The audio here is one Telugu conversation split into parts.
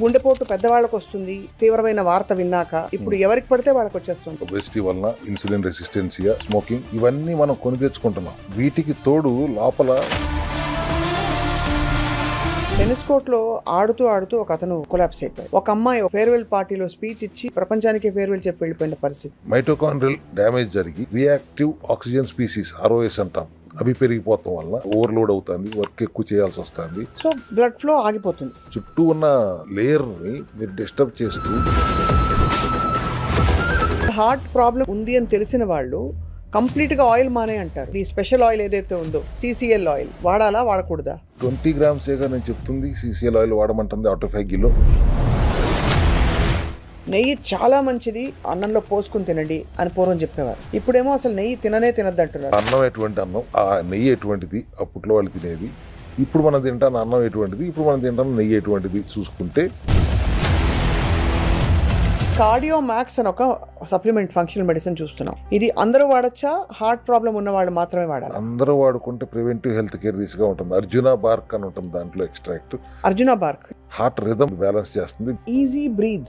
గుండెపోటు పెద్దవాళ్ళకు వస్తుంది, తీవ్రమైన వార్త విన్నాక ఇప్పుడు ఎవరికి పడితే వాళ్ళకి వచ్చేస్తుంది. ఒబెసిటీ వలన ఇన్సులిన్ రెసిస్టెన్సియా, స్మోకింగ్ ఇవన్నీ మనం కొని తెచ్చుకుంటున్నాం. వీటికి తోడు లోపల టెన్నిస్ కోర్ట్ లో ఆడుతూ ఆడుతూ ఒక అతను కొలాప్స్ అయిపోయాడు. ఒక అమ్మాయి ఫేర్వెల్ పార్టీలో స్పీచ్ ఇచ్చి ప్రపంచానికి ఫేర్వెల్ చెప్పి వెళ్ళిపోయిన పరిస్థితి. మైటోకాండ్రియల్ డ్యామేజ్ జరిగి రియాక్టివ్ ఆక్సిజన్ స్పీసీస్ ROS అంటాం, అవి పెరిగిపోవటం వల్ల ఓవర్లోడ్ అవుతుంది, వర్క్ ఎక్కువ చేయాల్సి వస్తుంది. సో బ్లడ్ ఫ్లో ఆగిపోతుంది. చుట్టూ ఉన్న లేయర్ ని మీరు డిస్టర్బ్ చేస్తూ హార్ట్ ప్రాబ్లం ఉంది అని తెలిసిన వాళ్ళు కంప్లీట్ గా ఆయిల్ మానే అంటారు. ఈ స్పెషల్ ఆయిల్ ఏదైతే ఉందో CCL ఆయిల్ వాడాలా వాడకూడదా? 20 grams నేను చెప్తుంది. CCL ఆయిల్ వాడమంటుంది అవుట్ ఆఫ్ 5 kilo. నెయ్యి చాలా మంచిది, అన్నంలో పోసుకుని తినండి అని పూర్వం చెప్పేవారు. ఇప్పుడేమో అసలు నెయ్యి తినద్దు అంటున్నారు. అన్నం ఎటువంటి అన్నం, ఆ నెయ్యి ఎటువంటిది అప్పట్లో వాళ్ళు తినేది, ఇప్పుడు మనం తింటాను అన్నం ఎటువంటిది, ఇప్పుడు మనం తింటాను నెయ్యి ఎటువంటిది చూసుకుంటే. కార్డియో మ్యాక్స్ అని ఒక సప్లిమెంట్ ఫంక్షనల్ మెడిసిన్ చూస్తున్నాం. ఇది అందరూ వాడచ్చా? హార్ట్ ప్రాబ్లం ఉన్న వాళ్ళు మాత్రమే వాడాలి? అందరూ వాడుకుంటే ప్రివెంటివ్ హెల్త్ కేర్ దిశగా ఉంటుంది. అర్జునా బార్క్ అని ఉంటుంది దాంట్లో extract. Arjuna bark heart rhythm balance చేస్తుంది. Easy breathe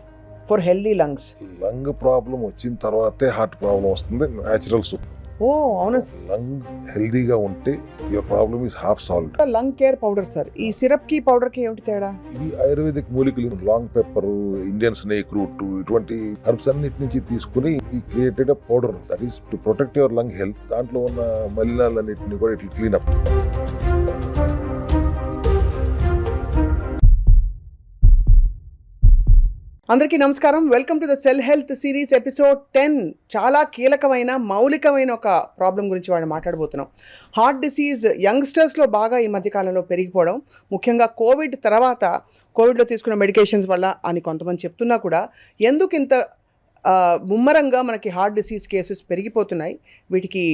for healthy lungs. Lung problem వచ్చిన తర్వాతే హార్ట్ ప్రాబ్లం వస్తుంది. Natural soup. ఓ అవును. లంగ్ హెల్దీగా ఉంటే your problem is half solved. Lung care powder sir, ఈ సిరప్ కి పౌడర్ కి ఏమిటి తేడా? ఇవి ఆయుర్వేదిక్ మూలికలు, long pepper, Indian snake root, ఇటువంటి హెర్బ్స్ అన్నిటి నుంచి తీసుకుని ఈ created a powder that is to protect your lung health. దాంట్లో ఉన్న మలినాలన్నింటినీ కూడా ఇట్లా క్లీన్ అప్. అందరికీ నమస్కారం. Welcome to the cell health series episode 10. చాలా కీలకమైన మౌలికమైన ఒక ప్రాబ్లం గురించి వాళ్ళు మాట్లాడబోతున్నాం. హార్ట్ డిసీజ్ యంగ్స్టర్స్లో బాగా ఈ మధ్యకాలంలో పెరిగిపోవడం, ముఖ్యంగా కోవిడ్లో తీసుకున్న మెడికేషన్స్ వల్ల అని కొంతమంది చెప్తున్నా కూడా ఎందుకు ఇంత ముమ్మరంగా మనకి హార్ట్ డిసీజ్ కేసెస్ పెరిగిపోతున్నాయి, వీటికి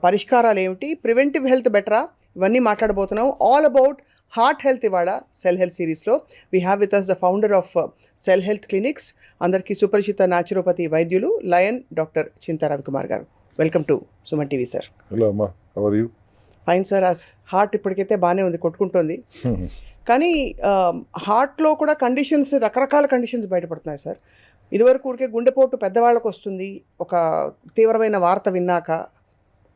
పరిష్కారాలు ఏమిటి, ప్రివెంటివ్ హెల్త్ బెటరా, ఇవన్నీ మాట్లాడబోతున్నాం. ఆల్ అబౌట్ హార్ట్ హెల్త్ ఇవాళ సెల్ హెల్త్ సిరీస్లో we have with us the founder of Cell Health clinics, అందరికీ సుపరిచిత న్యాచురోపతి వైద్యులు Lion doctor Chinta Ravikumar garu. Welcome to Suman TV sir. Hello అమ్మా, how are you? Fine sir. Heart ఇప్పటికైతే బాగానే ఉంది, కొట్టుకుంటుంది. కానీ హార్ట్లో కూడా కండిషన్స్, రకరకాల కండిషన్స్ బయటపడుతున్నాయి సార్. ఇదివరకు ఊరికే గుండెపోటు పెద్దవాళ్ళకు వస్తుంది, ఒక తీవ్రమైన వార్త విన్నాక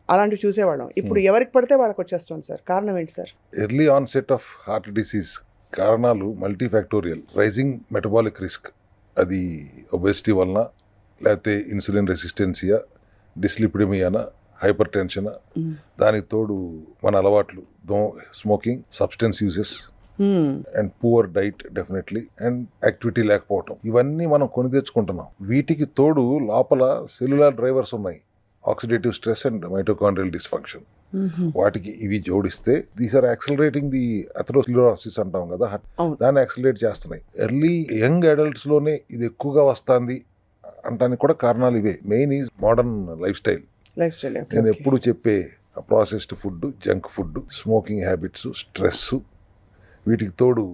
అలాంటివి చూసేవాళ్ళం. ఇప్పుడు ఎవరికి పడితే వాళ్ళకి వచ్చేస్తుంది సార్. కారణం ఏంటి sir? Early onset of heart disease కారణాలు మల్టీఫ్యాక్టోరియల్. రైజింగ్ మెటబాలిక్ రిస్క్, అది ఒబెసిటీ వలన, లేకపోతే ఇన్సులిన్ రెసిస్టెన్సియా, డిస్లిపిడమియానా, హైపర్ టెన్షన్, దానికి తోడు మన అలవాట్లు, smoking, substance uses and poor diet definitely, and activity లేకపోవటం, ఇవన్నీ మనం కొని తెచ్చుకుంటున్నాం. వీటికి తోడు లోపల సెల్యులార్ డ్రైవర్స్ ఉన్నాయి, oxidative stress and mitochondrial dysfunction. వాటికి ఇవి జోడిస్తే these are accelerating the atherosclerosis అంటాం కదా, దాన్ని యాక్సిలరేట్ చేస్తున్నాయి. ఎర్లీ యంగ్ అడల్ట్స్ లోనే ఇది ఎక్కువగా వస్తుంది అంటానికి కూడా కారణాలు ఇవే. Main is modern life style. నేను ఎప్పుడు చెప్పే processed food, junk food, smoking habits, stress, వీటికి తోడు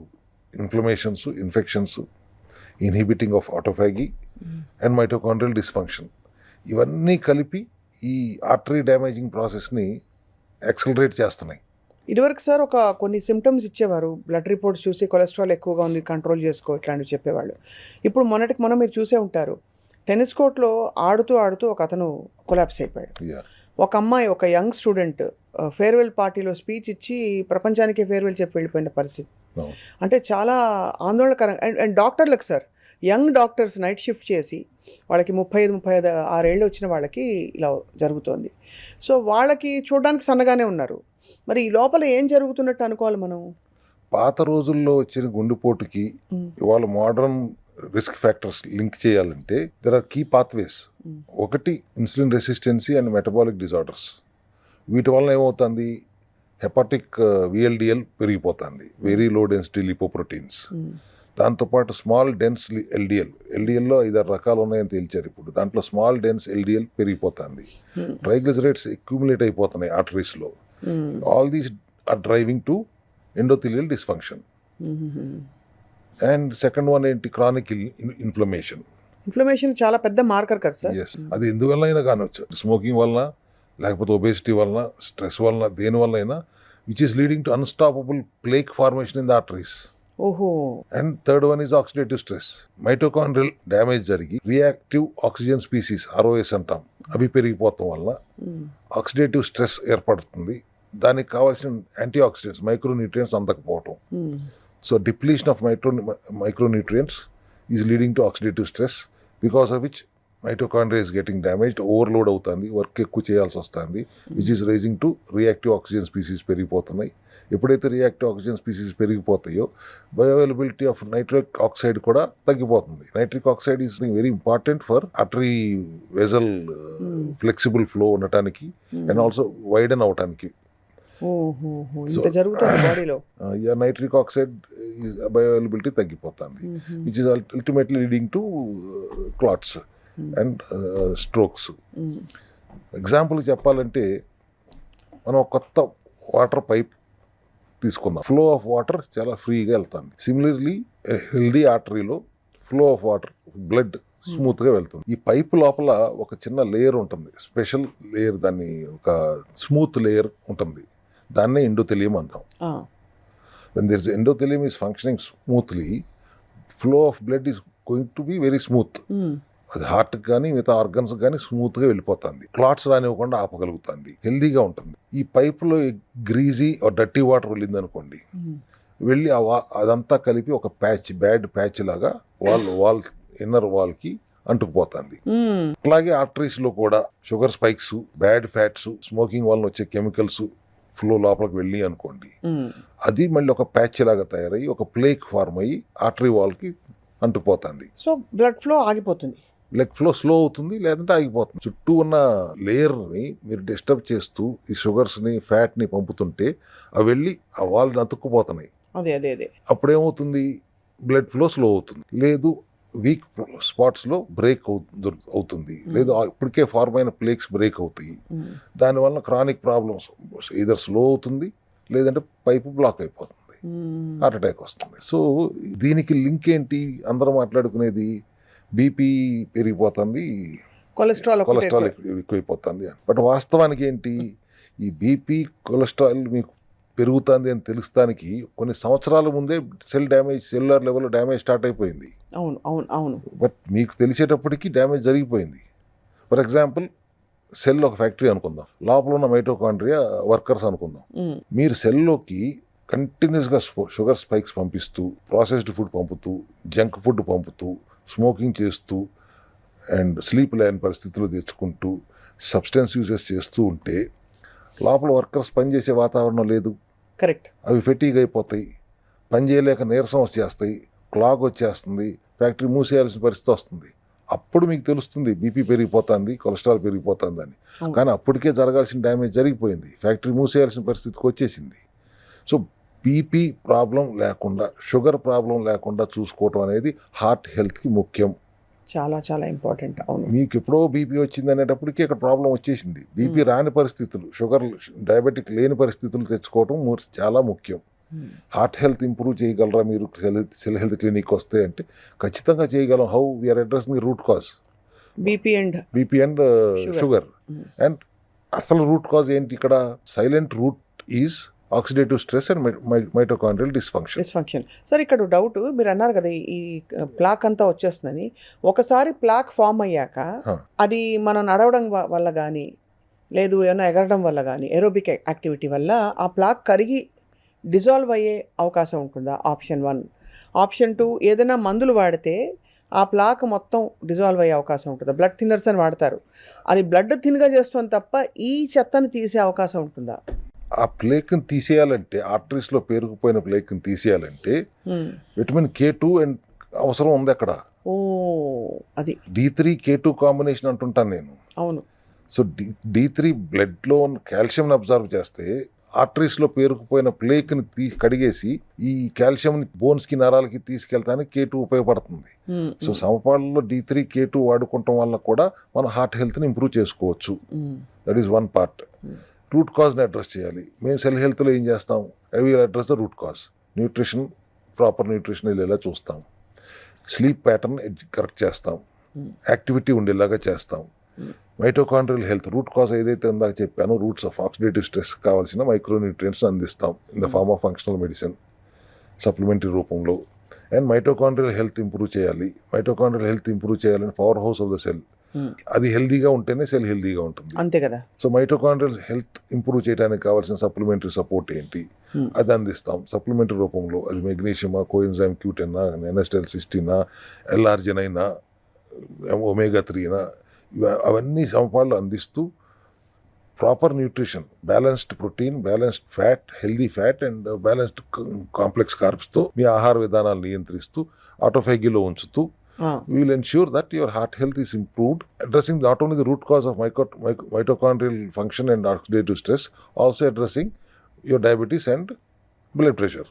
inflammations, infections, inhibiting of autophagy and mitochondrial dysfunction, ఇవన్నీ కలిపి ఈ ఆర్టరీ డ్యామేజింగ్ ప్రాసెస్ని యాక్సిలరేట్ చేస్తున్నాయి. ఇదివరకు సార్ కొన్ని సిమ్టమ్స్ ఇచ్చేవారు, బ్లడ్ రిపోర్ట్స్ చూసి కొలెస్ట్రాల్ ఎక్కువగా ఉంది, కంట్రోల్ చేసుకో, ఇట్లాంటివి చెప్పేవాళ్ళు. ఇప్పుడు మొన్న మీరు చూసే ఉంటారు, టెన్నిస్ కోర్ట్లో ఆడుతూ ఆడుతూ ఒక అతను కొలాప్స్ అయిపోయాడు. ఒక అమ్మాయి, ఒక యంగ్ స్టూడెంట్ ఫేర్వెల్ పార్టీలో స్పీచ్ ఇచ్చి ప్రపంచానికి ఫేర్వెల్ చెప్పి వెళ్ళిపోయిన పరిస్థితి. అంటే చాలా ఆందోళనకరంగా. అండ్ డాక్టర్లకు sir, young doctors night shift చేసి వాళ్ళకి 35-36 ఏళ్ళు వచ్చిన వాళ్ళకి ఇలా జరుగుతోంది. సో వాళ్ళకి చూడడానికి సన్నగానే ఉన్నారు. మరి ఈ లోపల ఏం జరుగుతున్నట్టు అనుకోవాలి మనం? పాత రోజుల్లో వచ్చిన గుండెపోటుకి ఇవాళ మోడర్న్ రిస్క్ ఫ్యాక్టర్స్ లింక్ చేయాలంటే దెర్ ఆర్ కీ పాత్వేస్. ఒకటి insulin resistance and metabolic disorders. వీటి వల్ల ఏమవుతుంది, హెపాటిక్ VLDL పెరిగిపోతుంది, వెరీ లో డెన్సిటీ లిపోప్రోటీన్స్. దాంతోపాటు స్మాల్ డెన్స్ LDLలో 5-6 రకాలు ఉన్నాయని తేల్చారు ఇప్పుడు. దాంట్లో స్మాల్ డెన్స్ LDL పెరిగిపోతుంది, ట్రైగ్లిజరైడ్స్ అక్యూములేట్ అయిపోతున్నాయి ఆర్టరీస్లో. All these are driving to endothelial dysfunction. And second one ఏంటి, క్రానిక్ ఇన్ఫ్లమేషన్ చాలా పెద్ద మార్కర్ కదా సార్. అది ఎందువల్ల అయినా కానొచ్చు, స్మోకింగ్ వలన, లేకపోతే ఒబేసిటీ వలన, స్ట్రెస్ వలన, దేని వల్ల అయినా, which is leading to unstoppable plaque formation in the arteries. ఓహో. And third one is oxidative stress. Mitochondrial damage జరిగి రియాక్టివ్ ఆక్సిజన్ స్పీసీస్ ఆర్ఓఎస్ అంటాం, అవి పెరిగిపోవటం వల్ల ఆక్సిడేటివ్ స్ట్రెస్ ఏర్పడుతుంది. దానికి కావాల్సిన యాంటీ ఆక్సిడెంట్స్ మైక్రోన్యూట్రియంట్స్ అందకపోవటం. So depletion of micronutrients is leading to oxidative stress, because of which mitochondria is getting damaged, overload అవుతుంది, వర్క్ ఎక్కువ చేయాల్సి వస్తుంది, which is rising to reactive oxygen species పెరిగిపోతున్నాయి. ఎప్పుడైతే రియాక్టివ్ ఆక్సిజన్ స్పీసీస్ పెరిగిపోతాయో బయోఅవైలబిలిటీ ఆఫ్ నైట్రిక్ ఆక్సైడ్ కూడా తగ్గిపోతుంది. Nitric oxide is very important for artery vessel flexible flow ఉండటానికి అండ్ ఆల్సో వైడన్ అవటానికి. నైట్రిక్ ఆక్సైడ్ బయోఅవైలబిలిటీ తగ్గిపోతుంది, which is ultimately leading to clots and strokes. Example చెప్పాలంటే మనం ఒక కొత్త వాటర్ పైప్ తీసుకుందాం, ఫ్లో ఆఫ్ వాటర్ చాలా ఫ్రీగా వెళ్తుంది. సిమిలర్లీ హెల్దీ ఆర్టరీలో ఫ్లో ఆఫ్ వాటర్ బ్లడ్ స్మూత్గా వెళ్తుంది. ఈ పైప్ లోపల ఒక చిన్న లేయర్ ఉంటుంది, స్పెషల్ లేయర్, దాన్ని ఒక స్మూత్ లేయర్ ఉంటుంది, దాన్నే ఎండోథెలియం అంటాం. When there is endothelium is functioning smoothly, flow of blood is going to be very smooth. అది హార్ట్కి కానీ మిగతా ఆర్గన్స్ కానీ స్మూత్గా వెళ్ళిపోతుంది, క్లాట్స్ రానివ్వకుండా ఆపగలుగుతుంది, హెల్దీగా ఉంటుంది. ఈ పైపులో గ్రీజీ డర్టీ వాటర్ వెళ్ళింది అనుకోండి, వెళ్ళి అదంతా కలిపి ఒక ప్యాచ్, బ్యాడ్ ప్యాచ్ లాగా వాల్ ఇన్నర్ వాల్కి అంటుకుపోతుంది. అట్లాగే ఆర్టరీస్లో కూడా sugar spikes, bad fats, smoking వల్ల వచ్చే కెమికల్స్ ఫ్లో లోపలికి వెళ్ళి అనుకోండి, అది మళ్ళీ ఒక ప్యాచ్ లాగా తయారయ్యి ఒక ప్లేక్ ఫార్మ్ అయ్యి ఆర్టరీ వాల్కి అంటుకుపోతుంది. సో బ్లడ్ ఫ్లో ఆగిపోతుంది, బ్లడ్ ఫ్లో స్లో అవుతుంది, లేదంటే ఆగిపోతుంది. చుట్టూ ఉన్న లేయర్ని మీరు డిస్టర్బ్ చేస్తూ ఈ షుగర్స్ని, ఫ్యాట్ని పంపుతుంటే అవి వెళ్ళి ఆ వాల్ని అతుక్కుపోతున్నాయి. అప్పుడేమవుతుంది, బ్లడ్ ఫ్లో స్లో అవుతుంది, లేదు వీక్ స్పాట్స్లో బ్రేక్ అవుతుంది, లేదు ఇప్పటికే ఫార్మ్ అయిన ప్లేక్స్ బ్రేక్ అవుతాయి. దానివల్ల క్రానిక్ ప్రాబ్లమ్స్, ఇదర్ స్లో అవుతుంది, లేదంటే పైపు బ్లాక్ అయిపోతుంది, హార్ట్ అటాక్ వస్తుంది. సో దీనికి లింక్ ఏంటి, అందరూ మాట్లాడుకునేది బీపీ పెరిగిపోతుంది, కొలెస్ట్రాల్ ఎక్కువైపోతుంది. బట్ వాస్తవానికి ఏంటి, ఈ బీపీ కొలెస్ట్రాల్ మీకు పెరుగుతుంది అని తెలుస్తానికి కొన్ని సంవత్సరాల ముందే సెల్ డ్యామేజ్, సెల్యులర్ లెవెల్లో డ్యామేజ్ స్టార్ట్ అయిపోయింది. అవును. బట్ మీకు తెలిసేటప్పటికి డ్యామేజ్ జరిగిపోయింది. ఫర్ ఎగ్జాంపుల్ సెల్ ఒక ఫ్యాక్టరీ అనుకుందాం, లోపల ఉన్న మైటోకాండ్రియా వర్కర్స్ అనుకుందాం. మీరు సెల్లోకి కంటిన్యూస్గా షుగర్ స్పైక్స్ పంపిస్తూ, ప్రాసెస్డ్ ఫుడ్ పంపుతూ, జంక్ ఫుడ్ పంపుతూ, స్మోకింగ్ చేస్తూ అండ్ స్లీప్ లేని పరిస్థితులు తెచ్చుకుంటూ, సబ్స్టెన్స్ యూజెస్ చేస్తూ ఉంటే లోపల వర్కర్స్ పనిచేసే వాతావరణం లేదు. కరెక్ట్. అవి ఫెటీగ్ అయిపోతాయి, పని చేయలేక నీరసం వచ్చేస్తాయి, క్లాగ్ వచ్చేస్తుంది, ఫ్యాక్టరీ మూసేయాల్సిన పరిస్థితి వస్తుంది. అప్పుడు మీకు తెలుస్తుంది బీపీ పెరిగిపోతుంది, కొలెస్ట్రాల్ పెరిగిపోతుంది అని. కానీ అప్పటికే జరగాల్సిన డ్యామేజ్ జరిగిపోయింది, ఫ్యాక్టరీ మూసేయాల్సిన పరిస్థితికి వచ్చేసింది. సో బీపీ ప్రాబ్లం లేకుండా, షుగర్ ప్రాబ్లం లేకుండా చూసుకోవటం అనేది హార్ట్ హెల్త్కి ముఖ్యం, చాలా చాలా ఇంపార్టెంట్. అవును, మీకు ఎప్పుడో బీపీ వచ్చింది అనేటప్పటికీ ఇక్కడ ప్రాబ్లం వచ్చేసింది. బీపీ రాని పరిస్థితులు, షుగర్ డయాబెటిక్ లేని పరిస్థితులు తెచ్చుకోవటం చాలా ముఖ్యం. హార్ట్ హెల్త్ ఇంప్రూవ్ చేయగలరా మీరు సెల్ హెల్త్ క్లినిక్ వస్తే అంటే ఖచ్చితంగా చేయగలం. How we're addressing the root cause, BP and sugar. And అసలు రూట్ కాజ్ ఏంటి ఇక్కడ, silent root is oxidative stress and mitochondrial dysfunction. Sir ఇక్కడ డౌట్, మీరు అన్నారు కదా ఈ ప్లాక్ అంతా వచ్చేస్తుందని. ఒకసారి ప్లాక్ ఫామ్ అయ్యాక అది మనం నడవడం వల్ల కానీ, లేదు ఏమైనా ఎగరడం వల్ల కానీ, ఏరోబిక్ యాక్టివిటీ వల్ల ఆ ప్లాక్ కరిగి డిజాల్వ్ అయ్యే అవకాశం ఉంటుందా? ఆప్షన్ 1. ఆప్షన్ 2, ఏదైనా మందులు వాడితే ఆ ప్లాక్ మొత్తం డిజాల్వ్ అయ్యే అవకాశం ఉంటుందా? బ్లడ్ థిన్నర్స్ అని వాడతారు, అది బ్లడ్ థిన్గా చేస్తుంది తప్ప ఈ చెత్తని తీసే అవకాశం ఉంటుందా? ఆ ప్లేక్ని తీసేయాలంటే, ఆర్టరీస్లో పేరుకుపోయిన ప్లేక్ని తీసేయాలంటే విటమిన్ K2 అండ్ అవసరం ఉంది అక్కడ. అది D3 K2 కాంబినేషన్ అంటుంటాను నేను. అవును. సో D3 బ్లడ్లో కాల్షియంని అబ్జర్వ్ చేస్తే ఆర్టరీస్లో పేరుకుపోయిన ప్లేక్ని కడిగేసి ఈ కాల్షియంని బోన్స్కి, నరాలకి తీసుకెళ్తానికి K2 ఉపయోగపడుతుంది. సో సమపాలలో D3 K2 వాడుకోవటం వల్ల కూడా మన హార్ట్ హెల్త్ని ఇంప్రూవ్ చేసుకోవచ్చు. That is one part. Root కాజ్ని అడ్రస్ చేయాలి. మేము సెల్ హెల్త్లో ఏం చేస్తాం, I address the root cause. Nutrition, proper nutrition వెళ్ళేలా చూస్తాం, స్లీప్ ప్యాటర్న్ కరెక్ట్ చేస్తాం, యాక్టివిటీ ఉండేలాగా చేస్తాం. మైటోకాండ్రియల్ హెల్త్ రూట్ కాజ్ ఏదైతే ఉందాక చెప్పానో, రూట్స్ ఆఫ్ ఆక్సిడేటివ్ స్ట్రెస్ కావాల్సిన మైక్రోన్యూట్రియంట్స్ అందిస్తాం in the form of functional medicine. Supplementary రూపంలో. అండ్ మైటోకాండ్రియల్ హెల్త్ ఇంప్రూవ్ చేయాలి. మైటోకాండ్రియల్ హెల్త్ ఇంప్రూవ్ చేయాలని power house of the cell, అది హెల్దీగా ఉంటేనే సెల్ హెల్దీగా ఉంటుంది. అంతే కదా. సో మైటోకాండ్రియల్ హెల్త్ ఇంప్రూవ్ చేయడానికి కావాల్సిన సప్లిమెంటరీ సపోర్ట్ ఏంటి, అది అందిస్తాం సప్లిమెంటరీ రూపంలో. అది మెగ్నీషియమా, coenzyme Q10, NSTL-16, L-arginine, omega-3, అవన్నీ సమపాళ్ళు అందిస్తూ proper nutrition, balanced protein, balanced fat, healthy fat and balanced complex కార్బ్స్తో మీ ఆహార విధానాలు నియంత్రిస్తూ ఆటోఫాగీలో ఉంచుతూ we will ensure that your heart health is improved, addressing not only the root cause of mitochondrial function and oxidative stress, also addressing your diabetes and blood pressure.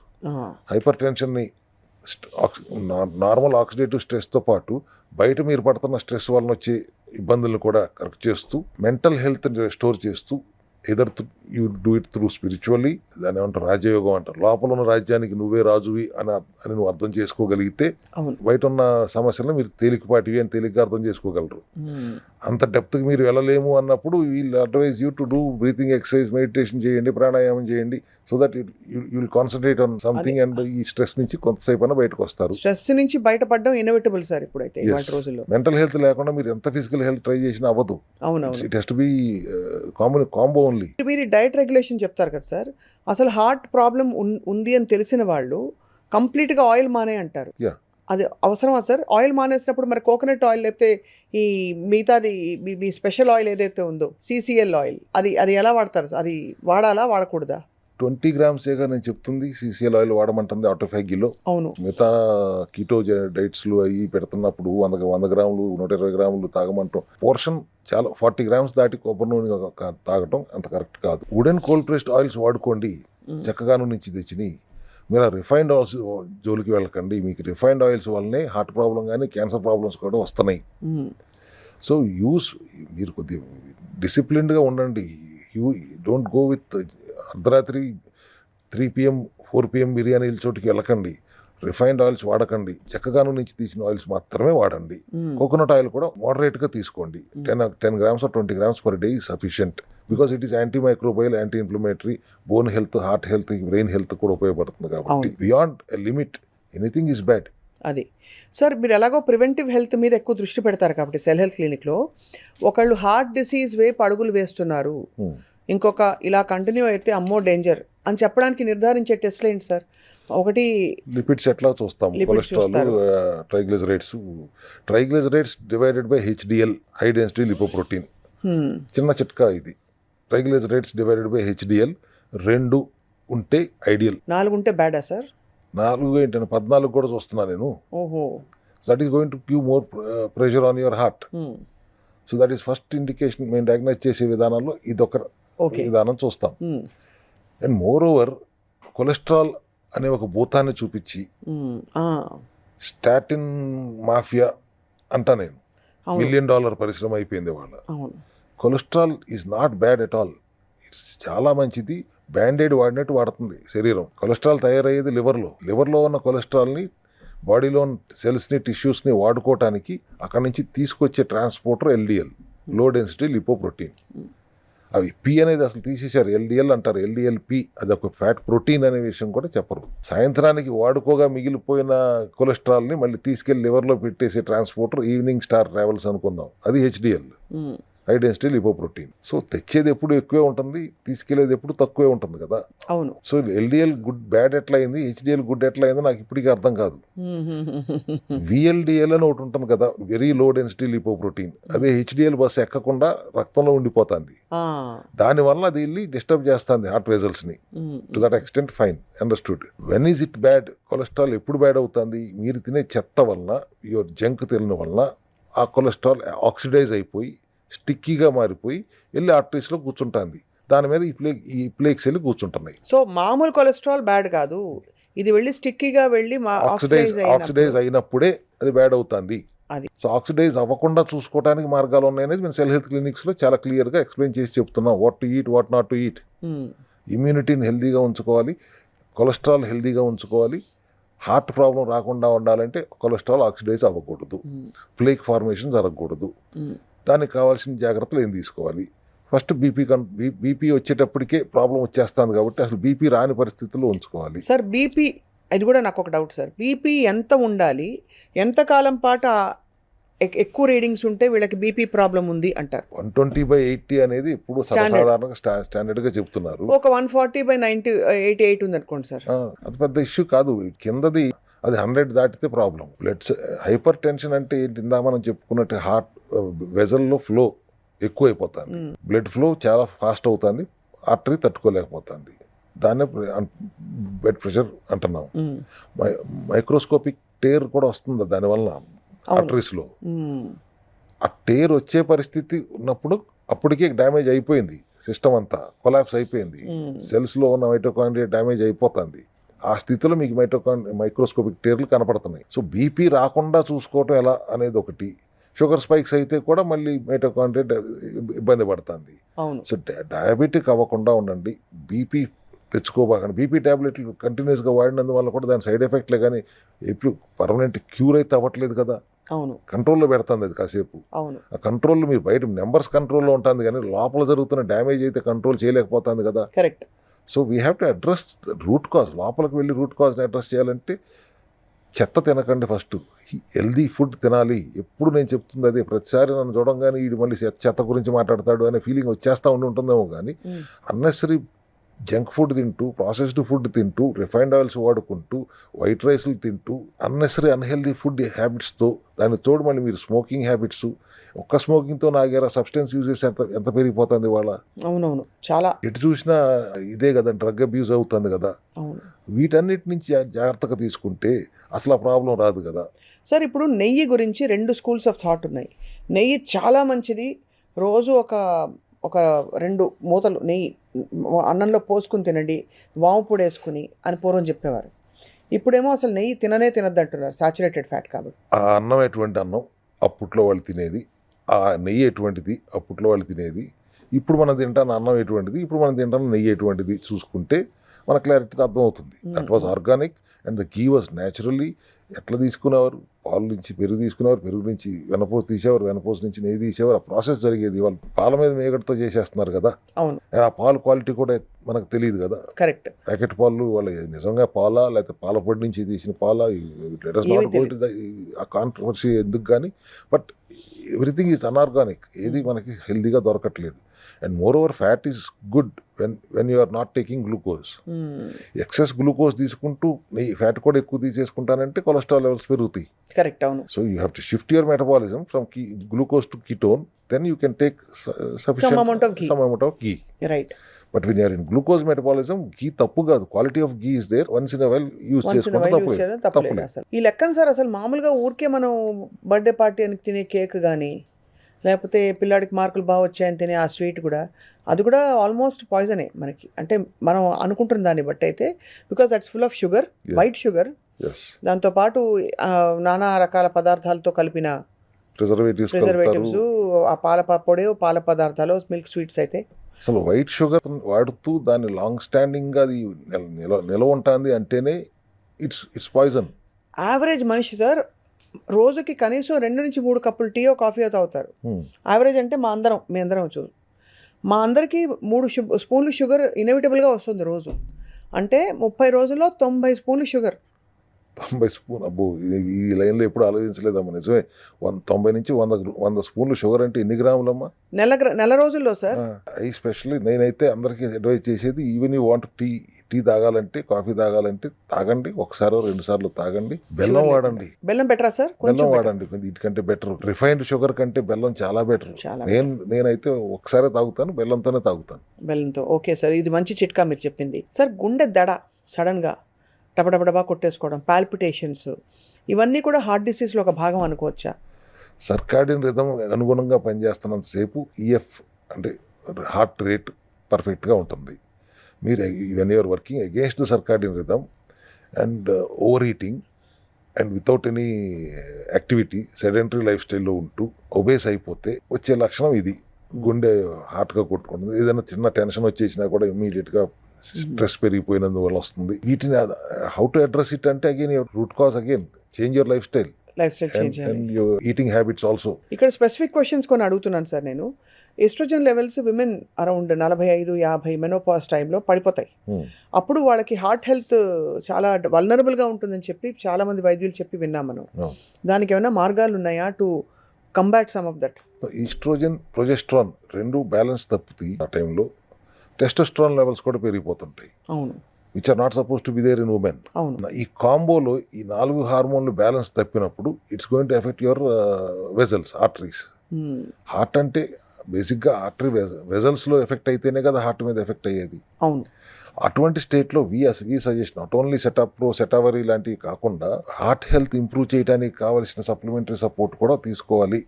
Hypertension ni normal oxidative స్ట్రెస్తో పాటు బయట మీరు పడుతున్న స్ట్రెస్ వలన వచ్చే ఇబ్బందులను కూడా కరెక్ట్ చేస్తూ మెంటల్ హెల్త్ రెస్టోర్ చేస్తూ, either you do it through spiritually, దాని ఏమంటారు రాజయోగం అంటారు. లోపల ఉన్న రాజ్యానికి నువ్వే రాజువి అని నువ్వు అర్థం చేసుకోగలిగితే బయట ఉన్న సమస్యలను మీరు తేలికపాటివి అని తేలిగ్గా అర్థం చేసుకోగలరు. అంత డెప్త్కి మీరు వెళ్ళలేము అన్నప్పుడు we'll advise you to do breathing exercise, meditation చేయండి, ప్రాణాయామం చేయండి, so that you will concentrate on something and ఈ స్ట్రెస్ నుంచి కొంతసేపు అయినా బయటకు వస్తారు. స్ట్రెస్ నుంచి బయటపడడం ఇన్ఎవిటబుల్ సార్ ఇప్పుడైతే ఇవాళ రోజుల్లో. మెంటల్ హెల్త్ లేకుండా మీరు ఎంత ఫిజికల్ హెల్త్ ట్రై చేసినా అవ్వదు. అవునవును, it has to be combo only. మీరు డైట్ రెగ్యులేషన్ చెప్తారు కదా సార్, అసలు హార్ట్ ప్రాబ్లం ఉంది అని తెలిసిన వాళ్ళు కంప్లీట్గా ఆయిల్ మానే అంటారు. అది అవసరమా సార్? ఆయిల్ మానేసినప్పుడు మరి కోకోనట్ ఆయిల్ లేకపోతే ఈ మిగతాది మీ స్పెషల్ ఆయిల్ ఏదైతే ఉందో CCL ఆయిల్, అది ఎలా వాడతారు సార్? అది వాడాలా వాడకూడదా? 20 grams నేను చెప్తుంది CCL ఆయిల్ వాడమంటుంది ఆటోఫాగీలో. అవును, మిగతా కీటో డైట్స్లు అవి పెడుతున్నప్పుడు 100 గ్రాములు 120 గ్రాములు తాగమంటాం. పోర్షన్ చాలా 40 grams దాటి కొబ్బరి నూనె తాగటం అంత కరెక్ట్ కాదు. వుడెన్ కోల్డ్ ప్రెస్డ్ ఆయిల్స్ వాడుకోండి, చక్కగాను నుంచి తెచ్చిని. మీరు ఆ రిఫైన్డ్ ఆయిల్స్ జోలికి వెళ్ళకండి. మీకు రిఫైన్డ్ ఆయిల్స్ వల్లనే హార్ట్ ప్రాబ్లం కానీ క్యాన్సర్ ప్రాబ్లమ్స్ కూడా వస్తున్నాయి. సో మీరు కొద్దిగా డిసిప్లిన్డ్గా ఉండండి. యూ డోంట్ గో విత్ అర్ధరాత్రి 3 PM 4 PM బిర్యానీల చోటుకి వెళ్ళకండి. Refined oils వాడకండి. చెక్కగాను నుంచి తీసిన ఆయిల్స్ మాత్రమే వాడండి. కోకోనట్ ఆయిల్ కూడా మోడరేట్గా తీసుకోండి. 10 grams or 20 grams per day is sufficient because it is antimicrobial, anti-inflammatory, bone health, heart health, brain health కూడా ఉపయోగపడుతుంది. కాబట్టి beyond a limit anything is bad. అది సార్, మీరు ఎలాగో ప్రివెంటివ్ హెల్త్ మీద ఎక్కువ దృష్టి పెడతారు కాబట్టి సెల్ హెల్త్ క్లినిక్లో ఒకళ్ళు హార్ట్ డిసీజ్ వైపు అడుగులు వేస్తున్నారు, ఇంకొక ఇలా కంటిన్యూ అయితే అమ్మో డేంజర్ అని చెప్పడానికి నిర్ధారించే టెస్ట్లు ఏంటి సార్? ఒకటి లిపిడ్స్ ఎట్లా చూస్తాం, cholesterol, triglycerides divided by HDL, high density lipoprotein. చిన్న చిట్కా ఇది. ట్రైగ్లిజరైడ్స్ డివైడెడ్ బై HDL 2 ఉంటే ఐడియల్. 4 ఉంటే బ్యాడా సార్? 4 ఏంటంటే 14 కూడా చూస్తున్నా నేను. ఓహో, that is going to give more pressure on your heart. So that is first indication. మేము డయాగ్నైజ్ చేసే విధానంలో ఇదొక విధానం చూస్తాం. అండ్ మోర్ ఓవర్ కొలెస్ట్రాల్ అనే ఒక భూతాన్ని చూపించి స్టాటిన్ మాఫియా అంటా నేను. $1 million పరిశ్రమ అయిపోయింది వాళ్ళ. Cholesterol is not bad at all. It's చాలా మంచిది. బ్యాండేడ్ వాడినట్టు వాడుతుంది శరీరం. కొలెస్ట్రాల్ తయారయ్యేది లివర్లో ఉన్న కొలెస్ట్రాల్ని బాడీలో సెల్స్ని, టిష్యూస్ని వాడుకోవటానికి అక్కడి నుంచి తీసుకొచ్చే transporter LDL, low density lipoprotein. అవి P అనేది అసలు తీసేశారు, LDL అంటారు. LDLP అది ఒక ఫ్యాట్ ప్రోటీన్ అనే విషయం కూడా చెప్పరు. సాయంత్రానికి వాడుకోగా మిగిలిపోయిన కొలెస్ట్రాల్ని మళ్ళీ తీసుకెళ్లి లివర్లో పెట్టేసే ట్రాన్స్పోర్టర్ ఈవినింగ్ స్టార్ ట్రావెల్స్ అనుకుందాం, అది HDL, high density lipoprotein. So తెచ్చేది ఎప్పుడు ఎక్కువే ఉంటుంది, తీసుకెళ్లేది ఎప్పుడు తక్కువే ఉంటుంది కదా. అవును. సో LDL గుడ్ బ్యాడ్ ఎట్లా అయింది, HDL గుడ్ ఎట్లా అయిందో నాకు ఇప్పటికీ అర్థం కాదు. VLDL అని ఒకటి ఉంటుంది కదా, వెరీ లో డెన్సిటీ లిపోప్రోటీన్. అదే HDL బస్ ఎక్కకుండా రక్తంలో ఉండిపోతుంది. దానివల్ల అది వెళ్ళి డిస్టర్బ్ చేస్తుంది హార్ట్ వెజల్స్ ని. To that extent fine, understood. When is it bad? Cholesterol ఎప్పుడు బ్యాడ్ అవుతుంది? మీరు తినే చెత్త వలన, యువర్ జంక్ తినడం వలన ఆ కొలెస్ట్రాల్ ఆక్సిడైజ్ అయిపోయి స్టిక్కీగా మారిపోయి వెళ్ళి ఆర్టరీస్లో కూర్చుంటుంది. దాని మీద ఈ ప్లేక్స్ వెళ్ళి కూర్చుంటున్నాయి. సో మామూలు కొలెస్ట్రాల్ బ్యాడ్ కాదు, ఇది వెళ్ళి స్టిక్కీగా వెళ్ళి ఆక్సిడైజ్ అయినప్పుడే అది బ్యాడ్ అవుతుంది. సో ఆక్సిడైజ్ అవ్వకుండా చూసుకోవడానికి మార్గాలు ఉన్నాయనేది మేము సెల్ హెల్త్ క్లినిక్స్లో చాలా క్లియర్గా ఎక్స్ప్లెయిన్ చేసి చెప్తున్నాం. What to eat, what not to eat. ఇమ్యూనిటీని హెల్దీగా ఉంచుకోవాలి, కొలెస్ట్రాల్ హెల్దీగా ఉంచుకోవాలి. హార్ట్ ప్రాబ్లం రాకుండా ఉండాలంటే కొలెస్ట్రాల్ ఆక్సిడైజ్ అవ్వకూడదు, ప్లేక్ ఫార్మేషన్ జరగకూడదు. దానికి కావాల్సిన జాగ్రత్తలు ఏం తీసుకోవాలి? ఫస్ట్ బీపీ వచ్చేటప్పటికే ప్రాబ్లం వచ్చేస్తుంది కాబట్టి అసలు బీపీ రాని పరిస్థితుల్లో ఉంచుకోవాలి. సార్ బీపీ అది కూడా నాకు ఒక డౌట్ సార్. బీపీ ఎంత ఉండాలి, ఎంతకాలం పాటు ఎక్కువ రీడింగ్స్ ఉంటే వీళ్ళకి బీపీ ప్రాబ్లం ఉంది అంటారు? 120/80 అనేది ఇప్పుడు సర్వసాధారణంగా స్టాండర్డ్ గా చెప్తున్నారు. ఒక 140/90 88 ఉంది అనుకోండి సార్. అది పెద్ద ఇష్యూ కాదు. కిందది అది 100 దాటితే ప్రాబ్లం. బ్లడ్ హైపర్ టెన్షన్ అంటే ఏంటి? ఇందా మనం చెప్పుకున్నట్టు హార్ట్ వెజల్లో ఫ్లో ఎక్కువ అయిపోతుంది, బ్లడ్ ఫ్లో చాలా ఫాస్ట్ అవుతుంది, ఆర్టరీ తట్టుకోలేకపోతుంది. దాన్నే బ్లడ్ ప్రెషర్ అంటున్నాం. మైక్రోస్కోపిక్ టేర్ కూడా వస్తుంది దానివల్ల ఆర్టరీస్లో. ఆ టేర్ వచ్చే పరిస్థితి ఉన్నప్పుడు అప్పటికే డ్యామేజ్ అయిపోయింది, సిస్టమ్ అంతా కొలాప్స్ అయిపోయింది, సెల్స్లో ఉన్న మైటోకాండ్రియా డ్యామేజ్ అయిపోతుంది. ఆ స్థితిలో మీకు మైక్రోస్కోపిక్ టేర్లు కనపడుతున్నాయి. సో బీపీ రాకుండా చూసుకోవటం ఎలా అనేది ఒకటి. షుగర్ స్పైక్స్ అయితే కూడా మళ్ళీ మైటోకాండ్రియా ఇబ్బంది పడుతుంది. సో డయాబెటిక్ అవ్వకుండా ఉండండి, బీపీ తెచ్చుకోబాకండి. బీపీ ట్యాబ్లెట్లు కంటిన్యూస్గా వాడినందువల్ల కూడా దాని సైడ్ ఎఫెక్ట్లే కానీ ఎప్పుడు పర్మనెంట్ క్యూర్ అయితే అవ్వట్లేదు కదా. అవును, కంట్రోల్లో పెడుతుంది అది కాసేపు. అవును, ఆ కంట్రోల్లో మీరు బయట నెంబర్స్ కంట్రోల్లో ఉంటుంది కానీ లోపల జరుగుతున్న డ్యామేజ్ అయితే కంట్రోల్ చేయలేకపోతుంది కదా. Correct. So we have to address root cause. లోపలికి వెళ్ళి రూట్ కాజ్ని అడ్రస్ చేయాలంటే చెత్త తినకండి, ఫస్ట్ హెల్దీ ఫుడ్ తినాలి. ఎప్పుడు నేను చెప్తుంది అదే, ప్రతిసారి నన్ను చూడంగానే వీడు మళ్ళీ చెత్త గురించి మాట్లాడతాడు అనే ఫీలింగ్ వచ్చేస్తూ ఉంటుందేమో కానీ అన్నెసరీ జంక్ ఫుడ్ తింటూ, ప్రాసెస్డ్ ఫుడ్ తింటూ, రిఫైన్డ్ ఆయిల్స్ వాడుకుంటూ, వైట్ రైస్లు తింటూ, అన్నెసరీ అన్హెల్దీ ఫుడ్ హ్యాబిట్స్తో, దాని తోడు మళ్ళీ మీరు స్మోకింగ్ హ్యాబిట్స్, ఒక్క స్మోకింగ్తో నాగేరా సబ్స్టెన్స్ యూజెస్ ఎంత పెరిగిపోతుంది ఇవాళ. అవునవును, చాలా ఎటు చూసినా ఇదే కదా, డ్రగ్ అబ్యూజ్ అవుతుంది కదా. వీటన్నిటి నుంచి జాగ్రత్తగా తీసుకుంటే అసలు ఆ ప్రాబ్లం రాదు కదా. సార్ ఇప్పుడు నెయ్యి గురించి 2 స్కూల్స్ ఆఫ్ థాట్ ఉన్నాయి. నెయ్యి చాలా మంచిది, రోజు ఒక 2 మూతలు నెయ్యి అన్నంలో పోసుకుని తినండి, వాము పొడి వేసుకుని అని పూర్వం చెప్పేవారు. ఇప్పుడేమో అసలు నెయ్యి తినద్దు అంటున్నారు, సాచురేటెడ్ ఫ్యాట్ కాబట్టి. ఆ అన్నం ఎటువంటి అన్నం అప్పట్లో వాళ్ళు తినేది, ఆ నెయ్యి ఎటువంటిది అప్పట్లో వాళ్ళు తినేది, ఇప్పుడు మనం తింటాను అన్నం ఎటువంటిది, ఇప్పుడు మనం తింటాను నెయ్యి ఎటువంటిది చూసుకుంటే మన క్లారిటీతో అర్థమవుతుంది. That was organic and the ghee was naturally. ఎట్లా తీసుకునేవారు? పాలు నుంచి పెరుగు తీసుకునేవారు, పెరుగు నుంచి వెనపోసు తీసేవారు, వెనపోసు నుంచి నెయ్యి తీసేవారు. ఆ ప్రాసెస్ జరిగేది. వాళ్ళు పాల మీద మేగడతో చేసేస్తున్నారు కదా. అవును, ఆ పాలు క్వాలిటీ కూడా మనకు తెలియదు కదా. కరెక్ట్. ప్యాకెట్ పాలు వాళ్ళు నిజంగా పాలా లేకపోతే పాల పొడి నుంచి తీసిన పాలా, ఆ కాంట్రవర్సీ ఎందుకు కానీ, బట్ ఎవ్రీథింగ్ ఈజ్ అన్ఆర్గానిక్. ఏది మనకి హెల్దీగా దొరకట్లేదు. And more over fat is good when you are not taking glucose. Excess glucose తీసుకుంటూ నీ ఫ్యాట్ కూడా ఎక్కువ తీసేసుకుంటానంటే కొలెస్ట్రాల్ లెవెల్స్ పెరుగుతాయి. కరెక్ట్, అవును. So you have to shift your metabolism from glucose to ketone, then you can take some amount of ghee. Right. But when you're in glucose metabolism, ghee తప్పు కాదు, quality of ghee is there. Once in while use చేసుకుంటే తప్పలేదు. అసలు ఈ లెక్కన సార్, అసలు మామూలుగా ఊరికే మనం బర్త్డే పార్టీ అని తినే కేక్ కానీ, లేకపోతే పిల్లాడికి మార్కులు బాగా వచ్చాయని తినే ఆ స్వీట్ కూడా, అది కూడా ఆల్మోస్ట్ పాయిజనే మనకి. అంటే మనం అనుకుంటున్న దాన్ని బట్టి అయితే, because that's full of sugar, white sugar, దాంతోపాటు నానా రకాల పదార్థాలతో కలిపిన ప్రిజర్వేటివ్స్, ఆ పాల పొడి, పాల పదార్థాలు, మిల్క్ స్వీట్స్ అయితే. అసలు వైట్ షుగర్ వాడుతూ దాన్ని లాంగ్ స్టాండింగ్ అది నిలవ ఉంటుంది అంటేనే ఇట్స్ పాయిజన్. యావరేజ్ మనిషి సార్ రోజుకి కనీసం 2 నుంచి 3 కప్పులు టీయో కాఫీయో తాగుతారు. యావరేజ్ అంటే మీ అందరం మా అందరికీ 3 స్పూన్లు షుగర్ ఇన్ఎవిటబుల్గా వస్తుంది రోజు. అంటే 30 రోజుల్లో 90 స్పూన్లు షుగర్. 90 స్పూన్, అబ్బో, ఈ లైన్లో ఎప్పుడు ఆలోచించలేదమ్మా. నిజమే, 90 నుంచి 100 స్పూన్లు షుగర్ అంటే ఎన్ని గ్రాములమ్మా? నెల రోజుల్లో సార్. ఎస్పెషల్లీ నేనైతే అందరికీ అడ్వైజ్ చేసేది, ఈవెన్ యూ వాంట్ టీ తాగాలంటే, కాఫీ తాగాలంటే తాగండి, 1-2 సార్లు తాగండి. బెల్లం వాడండి. బెల్లం బెటరా సార్? బెల్లం వాడండి, వీటికంటే బెటర్. రిఫైన్డ్ షుగర్ కంటే బెల్లం చాలా బెటర్. నేనైతే ఒకసారి తాగుతాను, బెల్లంతోనే తాగుతాను. బెల్లంతో. ఓకే సార్, ఇది మంచి చిట్కా మీరు చెప్పింది. సార్ గుండె దడ సడన్గా టపటపటబా కొట్టేసుకోవడం, పాల్పిటేషన్స్, ఇవన్నీ కూడా హార్ట్ డిసీజ్లో ఒక భాగం అనుకోవచ్చా? సర్కాడియన్ రిథం అనుగుణంగా పనిచేస్తున్నంతసేపు ఈఎఫ్ అంటే హార్ట్ రేట్ పర్ఫెక్ట్గా ఉంటుంది. మీరు when you're working against the circadian rhythm and over eating and without any activity, sedentary life స్టైల్లో ఉంటూ ఒబేస్ అయిపోతే వచ్చే లక్షణం ఇది. గుండె హార్ట్గా కొట్టుకుంటుంది. ఏదైనా చిన్న టెన్షన్ వచ్చేసినా కూడా ఇమీడియట్గా స్ట్రెస్ పెరిగిపోయినందువల్ల వస్తుంది. వీటిని హౌ టు అడ్రస్ ఇట్ అంటే, again root cause, again change your lifestyle. Lifestyle change చేయాలి. And your eating habits also. ఇక్కడ స్పెసిఫిక్ క్వశ్చన్స్ కొన్ని అడుగుతున్నాను సార్ నేను. Estrogen levels women around 45-50 menopause టైంలో పడిపోతాయి. అప్పుడు వాళ్ళకి హార్ట్ హెల్త్ చాలా వల్నరబుల్గా ఉంటుందని చెప్పి చాలామంది వైద్యులు చెప్పి విన్నాం మనం. దానికి ఏమైనా మార్గాలు ఉన్నాయా to combat some of that? Estrogen progesterone రెండు బ్యాలెన్స్ తప్పుతాయి ఆ టైంలో. టెస్టోస్ట్రాన్ లెవెల్స్ కూడా పెరిగిపోతుంటాయి. అవును. Which are not suppose to be there in women. అవును. ఈ కాంబోలో ఈ 4 హార్మోన్లు బ్యాలెన్స్ తప్పినప్పుడు it's going to effect your vessels, arteries. Heart అంటే బేసిక్గా ఆర్టరీ వెజల్స్లో ఎఫెక్ట్ అయితేనే కదా హార్ట్ మీద ఎఫెక్ట్ అయ్యేది. అవును. అటువంటి స్టేట్లో వి సజెస్ట్ నాట్ ఓన్లీ సెటాప్రో, సెటావరీ లాంటివి కాకుండా హార్ట్ హెల్త్ ఇంప్రూవ్ చేయడానికి కావాల్సిన సప్లిమెంటరీ సపోర్ట్ కూడా తీసుకోవాలి.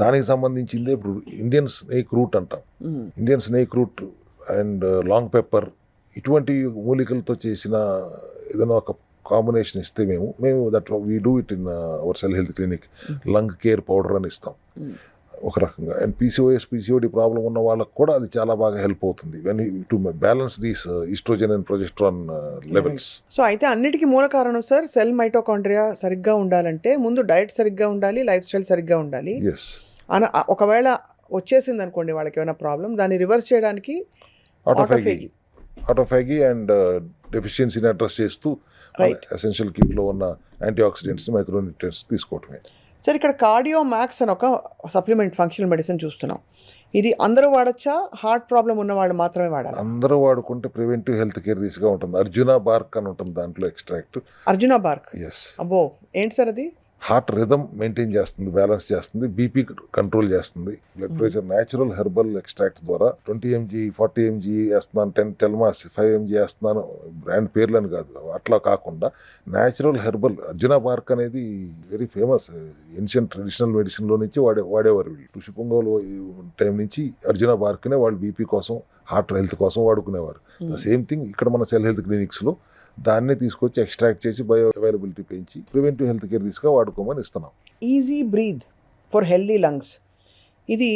దానికి సంబంధించిందే ఇప్పుడు ఇండియన్ స్నేక్ రూట్ అంటాం. Indian snake root and long pepper ఇటువంటి మూలికలతో చేసిన ఏదైనా ఒక కాంబినేషన్ ఇస్తే మేము that we do it in our cell health clinic. Lung care powder అని ఇస్తాం ఒక రకంగా. అండ్ పీసీఓడి ప్రాబ్లం ఉన్న వాళ్ళకు కూడా అది చాలా బాగా హెల్ప్ అవుతుంది when to balance these oestrogen and progesterone levels. So అయితే అన్నిటికీ మూల కారణం సార్ సెల్ మైటోకాండ్రియా సరిగ్గా ఉండాలంటే ముందు డైట్ సరిగ్గా ఉండాలి, లైఫ్ స్టైల్ సరిగ్గా ఉండాలి. ఒకవేళ వచ్చేసింది అనుకోండి వాళ్ళకి ఏమైనా ప్రాబ్లం, దాన్ని రివర్స్ చేయడానికి ఆటోఫాగీ అండ్ డెఫిషియన్సీని అడ్రస్ చేస్తూ ఎసెన్షియల్ కిట్లో ఉన్న యాంటీ ఆక్సిడెంట్స్ని, మైక్రోన్యూట్రియంట్స్ తీసుకోవటమే. సార్ ఇక్కడ కార్డియో మ్యాక్స్ అని ఒక సప్లిమెంట్ ఫంక్షనల్ మెడిసిన్ చూస్తున్నాం. ఇది అందరూ వాడచ్చా? హార్ట్ ప్రాబ్లం ఉన్న వాళ్ళు మాత్రమే వాడాలి? అందరూ వాడుకుంటే ప్రివెంటివ్ హెల్త్ కేర్ దిశగా ఉంటుంది. అర్జునా బార్క్ అని ఉంటుంది దాంట్లో ఎక్స్ట్రాక్ట్. అర్జునా బార్క్? ఎస్. అబ్బో, ఏంటి సార్ అది? హార్ట్ రిథమ్ మెయింటైన్ చేస్తుంది, బ్యాలెన్స్ చేస్తుంది, బీపీ కంట్రోల్ చేస్తుంది. Blood pressure natural herbal extract ద్వారా 20 mg 40 mg వేస్తున్నాను, 10 టెల్మాస్ 5 mg వేస్తున్నాను, బ్రాండ్ పేర్లని కాదు, అట్లా కాకుండా న్యాచురల్ హెర్బల్. అర్జునా బార్క్ అనేది వెరీ ఫేమస్ ఏన్షియంట్ ట్రెడిషనల్ మెడిసిన్లో నుంచి వాడేవారు వీళ్ళు. ఋషిపుంగవులు టైం నుంచి అర్జునా బార్క్నే వాళ్ళు బీపీ కోసం, హార్ట్ హెల్త్ కోసం వాడుకునేవారు. ద సేమ్ థింగ్ ఇక్కడ మన సెల్ హెల్త్ క్లినిక్స్లో దాన్నే తీసుకొచ్చి ఎక్స్ట్రాక్ట్ చేసి బయో అవైలబిలిటీ పెంచి ప్రివెంటివ్ హెల్త్ కేర్ తీసుగా వాడుకోమని ఇస్తున్నాం. Easy breathe for healthy lungs, ఇది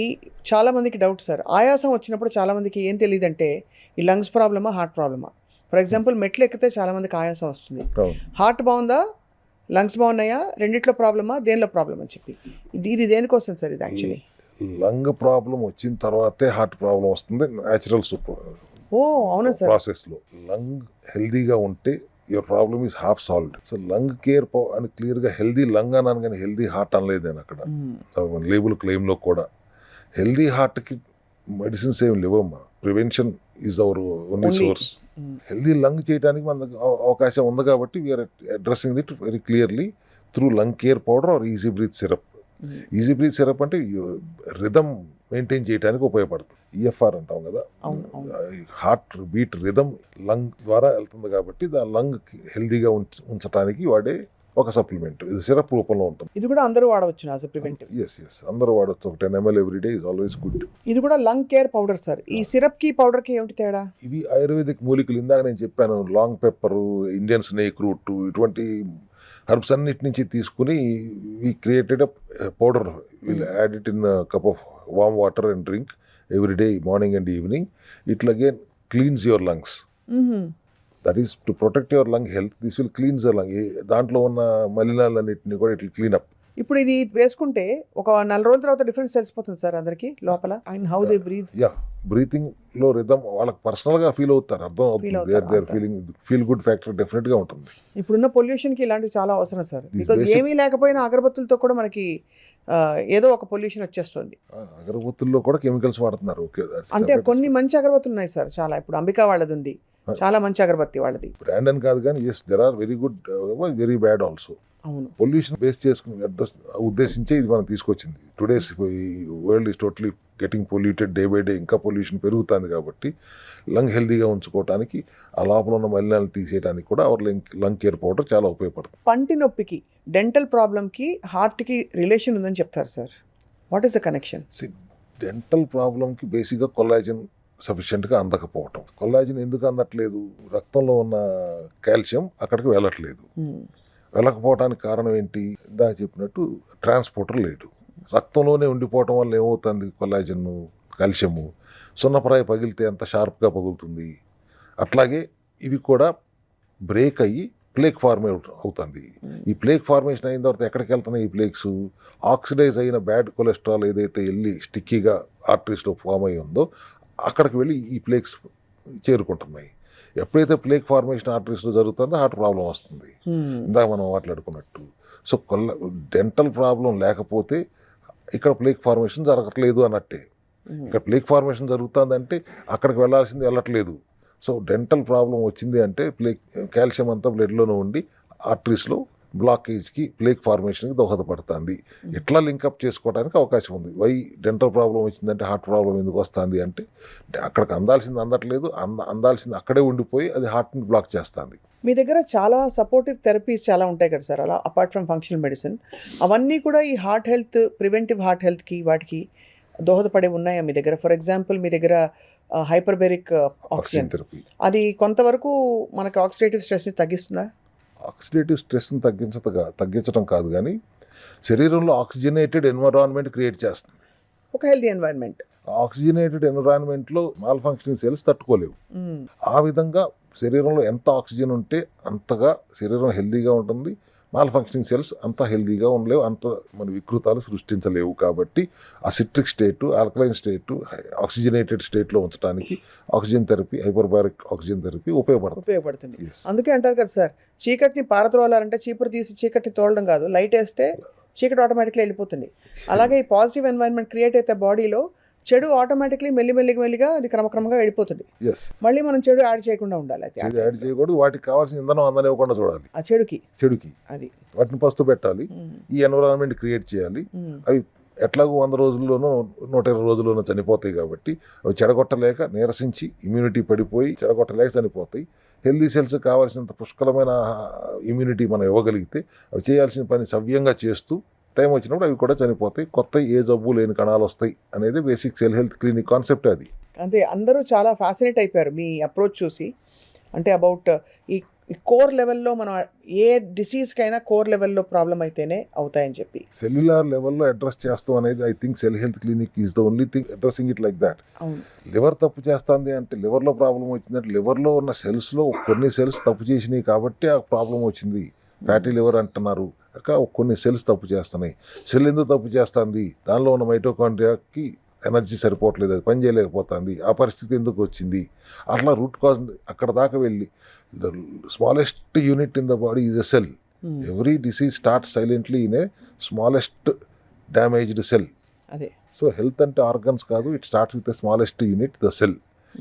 చాలామందికి డౌట్ సార్. ఆయాసం వచ్చినప్పుడు చాలామందికి ఏం తెలియదంటే ఈ లంగ్స్ ప్రాబ్లమా, హార్ట్ ప్రాబ్లమా. ఫర్ ఎగ్జాంపుల్ మెట్లు ఎక్కితే చాలామందికి ఆయాసం వస్తుంది. హార్ట్ బాగుందా, లంగ్స్ బాగున్నాయా, రెండిట్లో ప్రాబ్లమా, దేనిలో ప్రాబ్లం అని చెప్పి ఇది దేనికోసం సార్? ఇది యాక్చువల్లీ లంగ్ ప్రాబ్లం వచ్చిన తర్వాతే హార్ట్ ప్రాబ్లం వస్తుంది న్యాచురల్ అవునా సార్? ప్రాసెస్లో. లంగ్ హెల్దీగా ఉంటే your problem is half solved. So lung care అని క్లియర్గా హెల్దీ లంగ్ అన్నాను కానీ హెల్దీ హార్ట్ అనలేదు నేను అక్కడ. లేబుల్ క్లెయిమ్లో కూడా హెల్దీ హార్ట్కి మెడిసిన్స్ ఏమి లేవమ్మా. Prevention is our only source. Healthy lung చేయడానికి మనకు అవకాశం ఉంది కాబట్టి we're addressing that very clearly through lung care powder or easy breathe syrup. Easy breathe syrup అంటే రిథమ్ మెయింటైన్ చేయడానికి ఉపయోగపడుతుంది. ఈఎఫ్ఆర్ అంటాం కదా, హార్ట్ బీట్ రిథమ్ లంగ్ ద్వారా వెళ్తుంది కాబట్టి దాని లంగ్ హెల్దీగా ఉంచడానికి వాడే ఒక సప్లిమెంట్. ఇది సిరప్ రూపంలో ఉంటుంది. ఇది కూడా అందరూ వాడవచ్చు యాజ్ ఎ ప్రివెంటివ్? ఎస్ అందరూ వాడవచ్చు. ఒక 10 ml every day is always good. ఇది కూడా లంగ్ కేర్ పౌడర్ సార్. ఈ సిరప్ కి పౌడర్ కి ఏమిటి తేడా? ఇవి ఆయుర్వేదిక్ మూలికలు. ఇందాక నేను చెప్పాను long pepper, Indian snake root, ఇటువంటి హర్బ్స్ అన్నిటి నుంచి తీసుకుని we created a powder. Will add it in cup of warm water and drink every day morning and evening. It again cleans your lungs. That is to protect your lung health. This will cleans your lung. దాంట్లో ఉన్న మలినాలన్నింటినీ కూడా ఇట్ విల్ క్లీన్ అప్. ఇప్పుడు ఇది వేసుకుంటే ఒక 4 రోజుల తర్వాత డిఫరెన్స్ తెలిసిపోతుంది సార్ అందరికి లోపల. And how they breathe? Breathing లో రిథమ్ వాళ్ళకి పర్సనల్ గా ఫీల్ అవుతారు, అర్థం అవుతుంది. Their feel good factor definite గా ఉంటుంది. ఇప్పుడున్న పొల్యూషన్ కి ఇలాంటివి చాలా అవసరం సార్. బికాజ్ ఏమీ లేకపోయినా అగరబత్తులతో కూడా మనకి ఏదో ఒక పొల్యూషన్ వచ్చేస్తుంది. అగరబత్తుల్లో కూడా కెమికల్స్ వాడుతున్నారు. అంటే కొన్ని మంచి అగరబత్తులు ఉన్నాయి సార్ చాలా. ఇప్పుడు అంబికా వాళ్ళది ఉంది, చాలా మంచి అగరబత్తి వాళ్ళది. బ్రాండ్ అని కాదు కానీ yes there are very good, very bad also. అవును. పొల్యూషన్ బేస్ చేసుకుని ఉద్దేశించే ఇది మనం తీసుకొచ్చింది. Today's world is totally getting polluted day by day. ఇంకా పొల్యూషన్ పెరుగుతుంది కాబట్టి లంగ్ హెల్దీగా ఉంచుకోవడానికి, ఆ లోపల ఉన్న మలినాలను తీసేయడానికి కూడా అవర్ లంగ్ కేర్ పౌడర్ చాలా ఉపయోగపడుతుంది. పంటి నొప్పికి, డెంటల్ ప్రాబ్లంకి హార్ట్కి రిలేషన్ ఉందని చెప్తారు sir. What is the connection? Dental ప్రాబ్లంకి బేసిక్గా కొల్లాజన్ సఫిషియెంట్గా అందకపోవటం. కొల్లాజన్ ఎందుకు అందట్లేదు? రక్తంలో ఉన్న కాల్షియం అక్కడికి వెళ్ళట్లేదు. వెళ్ళకపోవడానికి కారణం ఏంటి? ఇందాక చెప్పినట్టు ట్రాన్స్పోర్టర్ లేడు. రక్తంలోనే ఉండిపోవటం వల్ల ఏమవుతుంది? కొల్లాజన్, కాల్షియము సున్నపరాయి పగిలితే ఎంత షార్ప్గా పగులుతుంది. అట్లాగే ఇవి కూడా బ్రేక్ అయ్యి ప్లేక్ అవుతుంది. ఈ ప్లేక్ ఫార్మేషన్ అయిన తర్వాత ఎక్కడికి వెళ్తున్నాయి ఈ ప్లేక్స్? ఆక్సిడైజ్ అయిన బ్యాడ్ కొలెస్ట్రాల్ ఏదైతే వెళ్ళి స్టిక్కీగా ఆర్టరీస్లో ఫామ్ అయి ఉందో అక్కడికి వెళ్ళి ఈ ప్లేక్స్ చేరుకుంటున్నాయి. ఎప్పుడైతే ప్లేక్ ఫార్మేషన్ ఆర్టరీస్లో జరుగుతుందో హార్ట్ ప్రాబ్లం వస్తుంది. ఇందాక మనం మాట్లాడుకున్నట్టు. సో డెంటల్ ప్రాబ్లం లేకపోతే ఇక్కడ ప్లేక్ ఫార్మేషన్ జరగట్లేదు అన్నట్టే. ఇక్కడ ప్లేక్ ఫార్మేషన్ జరుగుతుందంటే అక్కడికి వెళ్ళాల్సింది వెళ్ళట్లేదు. సో డెంటల్ ప్రాబ్లం వచ్చింది అంటే కాల్షియం అంతా బ్లడ్లోనే ఉండి ఆర్టరీస్లో బ్లాకేజ్కి ప్లేక్ ఫార్మేషన్కి దోహదపడుతుంది. ఎట్లా లింకప్ చేసుకోవడానికి అవకాశం ఉంది. వై డెంటల్ ప్రాబ్లం వచ్చిందంటే హార్ట్ ప్రాబ్లం ఎందుకు వస్తుంది అంటే అక్కడికి అందాల్సింది అందట్లేదు, అందాల్సింది అక్కడే ఉండిపోయి అది హార్ట్ని బ్లాక్ చేస్తుంది. మీ దగ్గర చాలా సపోర్టివ్ థెరపీస్ చాలా ఉంటాయి కదా సార్, అలా అపార్ట్ ఫ్రమ్ ఫంక్షనల్ మెడిసిన్ అవన్నీ కూడా ఈ హార్ట్ హెల్త్, ప్రివెంటివ్ హార్ట్ హెల్త్కి వాటికి దోహదపడే ఉన్నాయా మీ దగ్గర? ఫర్ ఎగ్జాంపుల్ మీ దగ్గర హైపర్బెరిక్ ఆక్సిజన్ థెరపీ, అది కొంతవరకు మనకి ఆక్సిడేటివ్ స్ట్రెస్ని తగ్గిస్తుందా? ఆక్సిడేటివ్ స్ట్రెస్ని తగ్గించడం కాదు కానీ శరీరంలో ఆక్సిజనేటెడ్ ఎన్విరాన్మెంట్ క్రియేట్ చేస్తుంది. ఒక హెల్తీ ఎన్వైరన్మెంట్. ఆక్సిజనేటెడ్ ఎన్విరాన్మెంట్లో మాల్ ఫంక్షనింగ్ సెల్స్ తట్టుకోలేవు. ఆ విధంగా శరీరంలో ఎంత ఆక్సిజన్ ఉంటే అంతగా శరీరం హెల్తీగా ఉంటుంది. మాల్ ఫంక్షనింగ్ సెల్స్ అంత హెల్తీగా ఉండలేవు, అంత మన వికృతాలు సృష్టించలేవు. కాబట్టి అసిట్రిక్ స్టేటు, ఆల్కలైన్ స్టేటు, ఆక్సిజనేటెడ్ స్టేట్లో ఉంచడానికి oxygen therapy, hyperbaric oxygen therapy ఉపయోగపడుతుంది. అందుకే అంటారు కదా సార్, చీకటిని పారద్రోలాలంటే చీపురు తీసి చీకటిని తోలడం కాదు, లైట్ వేస్తే చీకటి ఆటోమేటిక్గా వెళ్ళిపోతుంది. అలాగే ఈ పాజిటివ్ ఎన్వైరన్మెంట్ క్రియేట్ అయితే బాడీలో చెడు ఆటోమేటిక్లీ మెల్లిగా అది క్రమక్రమంగా వెళ్ళిపోతుంది. మళ్ళీ మనం చెడు యాడ్ చేయకుండా ఉండాలి. యాడ్ చేయకూడదు, వాటికి కావాల్సిన ఇంధనం అందనివ్వకుండా చూడాలి. ఆ చెడుకి అది వాటిని పస్తు పెట్టాలి, ఈ ఎన్విరాన్మెంట్ క్రియేట్ చేయాలి. అవి ఎట్లాగో 100 రోజుల్లోనూ 120 రోజుల్లోనూ చనిపోతాయి. కాబట్టి అవి చెడగొట్టలేక నీరసించి ఇమ్యూనిటీ పడిపోయి చెడగొట్టలేక చనిపోతాయి. హెల్దీ సెల్స్ కావాల్సినంత పుష్కలమైన ఇమ్యూనిటీ మనం ఇవ్వగలిగితే అవి చేయాల్సిన పని సవ్యంగా చేస్తూ టైం వచ్చినప్పుడు అవి కూడా చనిపోతాయి. కొత్త ఏ జబ్బు లేని కణాలు వస్తాయి అనేది basic cell health clinic concept. అది అంతే. అందరూ చాలా ఫ్యాసినేట్ అయిపోయారు మీ అప్రోచ్ చూసి. అంటే అబౌట్ ఈ కోర్ లెవెల్లో మనం ఏ డిసీజ్కైనా కోర్ లెవెల్లో ప్రాబ్లం అయితేనే అవుతాయని చెప్పి సెల్యులార్ లెవెల్లో అడ్రస్ చేస్తాం అనేది I think cell health clinic is the only thing addressing it like that. Liver తప్పు చేస్తుంది అంటే లివర్లో ప్రాబ్లం వచ్చిందంటే లివర్లో ఉన్న సెల్స్లో కొన్ని సెల్స్ తప్పు చేసినాయి కాబట్టి ఆ ప్రాబ్లం వచ్చింది. ఫ్యాటీ లివర్ అంటున్నారు, అక్కడ కొన్ని సెల్స్ తప్పు చేస్తున్నాయి. సెల్ ఎందుకు తప్పు చేస్తుంది? దానిలో ఉన్న మైటోకాండ్రియాకి ఎనర్జీ సరిపోవట్లేదు, అది పని చేయలేకపోతుంది. ఆ పరిస్థితి ఎందుకు వచ్చింది? అట్లా రూట్ కాజ్ అక్కడ దాకా వెళ్ళి the smallest unit in the body is a cell. Every disease start silently in a smallest damaged cell. అదే. సో హెల్త్ అంటే ఆర్గన్స్ కాదు, it starts with the smallest unit, the cell.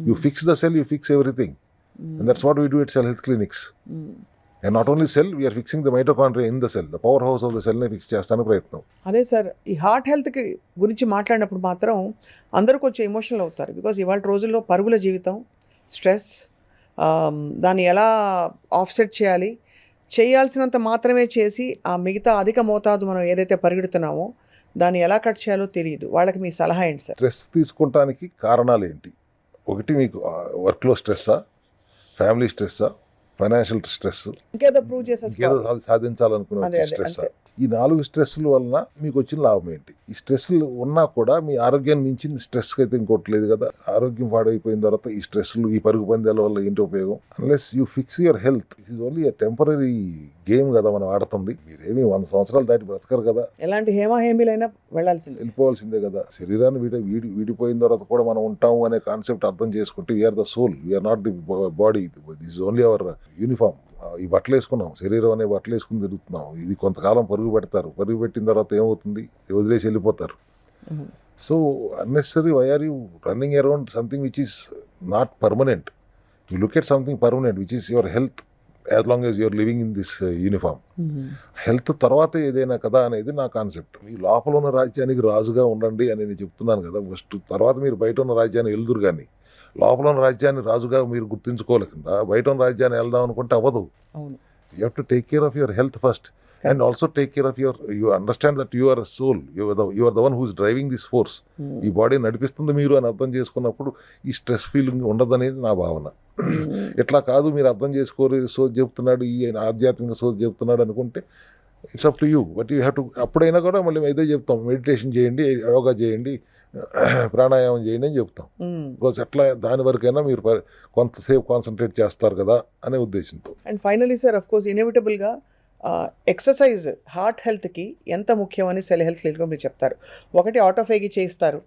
You fix the cell, you fix everything. And that's what we do at cell Health clinics. And not only cell, we are fixing the mitochondria in the cell. The powerhouse of the cell ని ఫిక్స్ చేస్తాను ప్రయత్నం. అదే సార్, ఈ హార్ట్ హెల్త్కి గురించి మాట్లాడినప్పుడు మాత్రం అందరూ కొంచెం ఎమోషనల్ అవుతారు. బికాజ్ ఇవాళ రోజుల్లో పరుగుల జీవితం, స్ట్రెస్, దాన్ని ఎలా ఆఫ్సెట్ చేయాల్సినంత మాత్రమే చేసి ఆ మిగతా అధిక మోతాదు మనం ఏదైతే పరిగెడుతున్నామో దాన్ని ఎలా కట్ చేయాలో తెలియదు. వాళ్ళకి మీ సలహా ఏంటి సార్? స్ట్రెస్ తీసుకుంటానికి కారణాలు ఏంటి? ఒకటి, మీకు వర్క్లో స్ట్రెస్సా, ఫ్యామిలీ స్ట్రెస్సా, ఫైనాన్షియల్ స్ట్రెస్, ఇంకేదో ప్రూవ్ చేసే సాధించాలనుకునే స్ట్రెస్. ఈ 4 స్ట్రెస్ల వలన మీకు వచ్చిన లాభం ఏంటి? ఈ స్ట్రెస్లు ఉన్నా కూడా మీ ఆరోగ్యాన్ని మించింది స్ట్రెస్కి అయితే ఇంకోటి లేదు కదా. ఆరోగ్యం పాడైపోయిన తర్వాత ఈ స్ట్రెస్లు, ఈ పరుగు పందాల వల్ల ఏంటి ఉపయోగం? Unless you fix your health. It is only a temporary game కదా మనం ఆడుతుంది. మీరేమి 100 సంవత్సరాలు దాటి బ్రతకరు కదా. ఎలాంటి హేమీలైనా వెళ్ళిపోవాల్సిందే కదా. శరీరాన్ని వీడిపోయిన తర్వాత కూడా మనం ఉంటాము అనే కాన్సెప్ట్ అర్థం చేసుకుంటే we're the soul, we're not the body. This is only our uniform. ఈ బట్టలు వేసుకున్నాం, శరీరం అనే బట్టలు వేసుకుని తిరుగుతున్నాం. ఇది కొంతకాలం పరుగు పెడతారు, పరుగు పెట్టిన తర్వాత ఏమవుతుంది? వదిలేసి వెళ్ళిపోతారు. So unnecessary why are you running around something which is not permanent? You look at something permanent which is your health as long as you're living in this uniform. Health తర్వాత ఏదైనా కదా అనేది నా కాన్సెప్ట్. మీ లోపల ఉన్న రాజ్యానికి రాజుగా ఉండండి అని నేను చెప్తున్నాను కదా. ఫస్ట్ తర్వాత మీరు బయట ఉన్న రాజ్యాన్ని వెళ్దురు, కానీ లోపల ఉన్న రాజ్యాన్ని రాజుగా మీరు గుర్తించుకోలేకుండా బయట ఉన్న రాజ్యాన్ని వెళ్దాం అనుకుంటే అవ్వదు. You have to take care of your health first and also take care of you understand that you are soul, you are the one who is driving this force. ఈ బాడీ నడిపిస్తుంది మీరు అని అర్థం చేసుకున్నప్పుడు ఈ స్ట్రెస్ ఫీలింగ్ ఉండదనేది నా భావన. ఇట్లా కాదు, మీరు అర్థం చేసుకోరు, సోది చెప్తున్నాడు, ఈ ఆధ్యాత్మిక సోది చెప్తున్నాడు అనుకుంటే it's up to you. But you have to. అప్పుడైనా కూడా మళ్ళీ ఇదే చెప్తాం, మెడిటేషన్ చేయండి, యోగా చేయండి, ప్రాణాయామం చేయండి అని చెప్తాం. బికాస్ ఎట్లా దాని వరకైనా మీరు కొంతసేపు కాన్సన్ట్రేట్ చేస్తారు కదా అనే ఉద్దేశంతో. And finally sir, of course ఇన్ఎవిటబుల్గా ఎక్సర్సైజ్ హార్ట్ హెల్త్కి ఎంత ముఖ్యమని సెల్ హెల్త్ క్లినిక్లో మీరు చెప్తారు. ఒకటి ఆటోఫేగి చేయిస్తారు,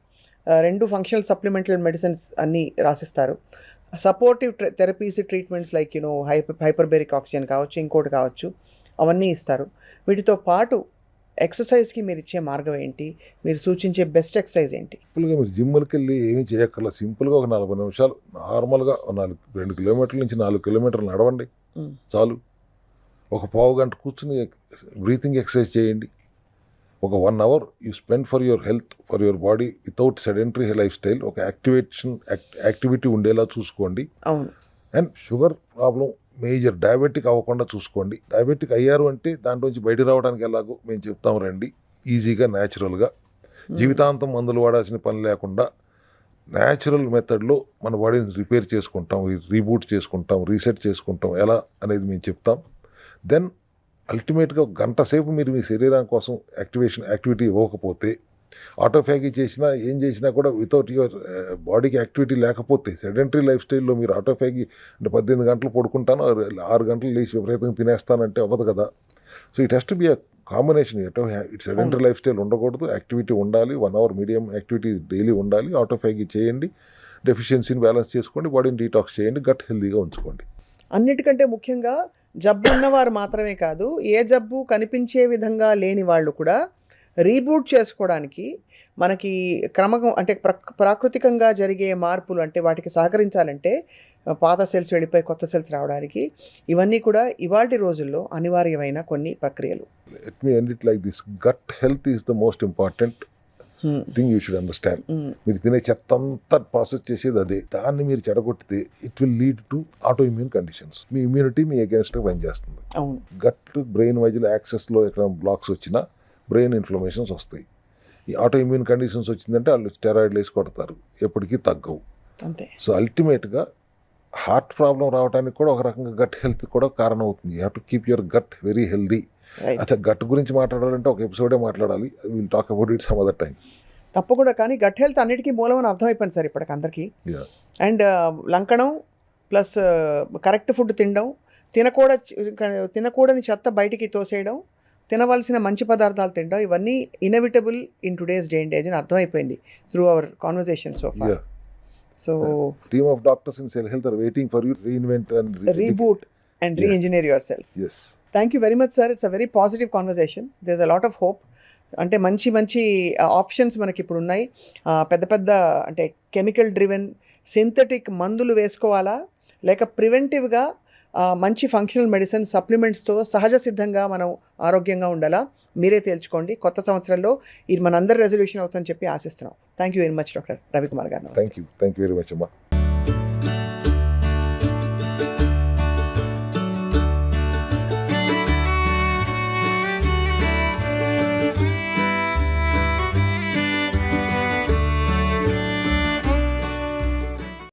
రెండు ఫంక్షనల్ సప్లిమెంటల్ మెడిసిన్స్ అన్నీ రాసిస్తారు, supportive therapies treatments like hyperbaric oxygen కావచ్చు, ఇంకోటి కావచ్చు, అవన్నీ ఇస్తారు. వీటితో పాటు ఎక్సర్సైజ్కి మీరు ఇచ్చే మార్గం ఏంటి, మీరు సూచించే బెస్ట్ ఎక్సర్సైజ్ ఏంటి? సింపుల్గా మీరు జిమ్కి వెళ్ళి ఏమీ చేయక్కర్లేదు. సింపుల్గా ఒక 40 నిమిషాలు నార్మల్గా 2 కిలోమీటర్ల నుంచి 4 కిలోమీటర్లు నడవండి చాలు. ఒక పావు గంట కూర్చుని బ్రీతింగ్ ఎక్సర్సైజ్ చేయండి. ఒక 1 hour you spend for your health, for your body without sedentary lifestyle. ఒక యాక్టివిటీ ఉండేలా చూసుకోండి. అవును. And sugar problem major diabetic అవ్వకుండా చూసుకోండి. డయాబెటిక్ అయ్యారు అంటే దాంట్లోంచి బయట రావడానికి ఎలాగో మేము చెప్తాం రండి. ఈజీగా న్యాచురల్గా జీవితాంతం మందులు వాడాల్సిన పని లేకుండా న్యాచురల్ మెథడ్లో మన బాడీని రిపేర్ చేసుకుంటాం, రీబూట్ చేసుకుంటాం, రీసెట్ చేసుకుంటాం ఎలా అనేది మేము చెప్తాం. దెన్ అల్టిమేట్గా 1 గంట సేపు మీరు మీ శరీరం కోసం యాక్టివిటీ ఇవ్వకపోతే, ఆటోఫాగీ చేసినా ఏం చేసినా కూడా వితౌట్ యువర్ బాడీకి యాక్టివిటీ లేకపోతే, సెడెంటరీ లైఫ్ స్టైల్లో మీరు ఆటోఫాగీ అంటే 18 గంటలు పడుకుంటాను, 6 గంటలు లేచి విపరీతంగా తినేస్తానంటే అవ్వదు కదా. So it has to be a combination. It sedentary life style ఉండకూడదు, యాక్టివిటీ ఉండాలి, 1 అవర్ మీడియం యాక్టివిటీ డైలీ ఉండాలి. ఆటోఫాగీ చేయండి, డెఫిషియన్సీని బ్యాలెన్స్ చేసుకోండి, బాడీని డీటాక్స్ చేయండి, గట్ హెల్తీగా ఉంచుకోండి. అన్నిటికంటే ముఖ్యంగా జబ్బు ఉన్నవారు మాత్రమే కాదు, ఏ జబ్బు కనిపించే విధంగా లేని వాళ్ళు కూడా రీబూట్ చేసుకోవడానికి మనకి క్రమం అంటే ప్రాకృతికంగా జరిగే మార్పులు, అంటే వాటికి సహకరించాలంటే పాత సెల్స్ వెళ్ళిపోయి కొత్త సెల్స్ రావడానికి ఇవన్నీ కూడా ఇవాల్టి రోజుల్లో అనివార్యమైన కొన్ని ప్రక్రియలు. Let me end it like this. Gut health is the most important thing you should understand. మీరు తినే చెత్త అంతా ప్రాసెస్ చేసేది అదే. దాన్ని మీరు చెడగొట్టితే it will lead to autoimmune conditions. మీ ఇమ్యూనిటీ మీ అగేన్స్ట్గా పనిచేస్తుంది. అవును. గట్ బ్రెయిన్ మధ్యలో యాక్సెస్లో ఎక్కడ బ్లాక్స్ వచ్చినా బ్రెయిన్ ఇన్ఫ్లమేషన్స్ వస్తాయి. ఈ ఆటో ఇమ్యూన్ కండిషన్స్ వచ్చిందంటే వాళ్ళు స్టెరాయిడ్లు వేసి కొడతారు, ఎప్పటికీ తగ్గవు. అంతే. సో అల్టిమేట్గా హార్ట్ ప్రాబ్లం రావడానికి కూడా ఒక రకంగా గట్ హెల్త్ కూడా కారణం అవుతుంది. You have to keep your gut very healthy. అచ్చా, గట్ గురించి మాట్లాడాలంటే ఒక ఎపిసోడే మాట్లాడాలి. Will talk about it some other time. తప్పకుండా. కానీ గట్ హెల్త్ అన్నిటికీ మూలం అని అర్థమైపోయింది సార్ ఇప్పటికి అందరికీ. అండ్ లంకణం ప్లస్ కరెక్ట్ ఫుడ్ తినడం, తినకూడని చెత్త బయటికి తోసేయడం, తినవలసిన మంచి పదార్థాలు తినడం, ఇవన్నీ inevitable in today's day and age అని అర్థమైపోయింది through our conversation so far. So team of doctors in cell health are waiting for you reinvent and reboot and reengineer yourself. yes. Thank you very much sir. It's a very positive conversation. There is a lot of hope. అంటే మంచి ఆప్షన్స్ మనకి ఇప్పుడు ఉన్నాయి. పెద్ద అంటే కెమికల్ డ్రివెన్ సింథటిక్ మందులు వేసుకోవాలా, లేక ప్రివెంటివ్గా మంచి ఫంక్షనల్ మెడిసిన్ సప్లిమెంట్స్తో సహజ సిద్ధంగా మనం ఆరోగ్యంగా ఉండాలా, మీరే తేల్చుకోండి. కొత్త సంవత్సరంలో ఇది మనందరి రెజల్యూషన్ అవుతుందని చెప్పి ఆశిస్తున్నాం. Thank you very much doctor Ravikumar garu. Thank you very much అమ్మా.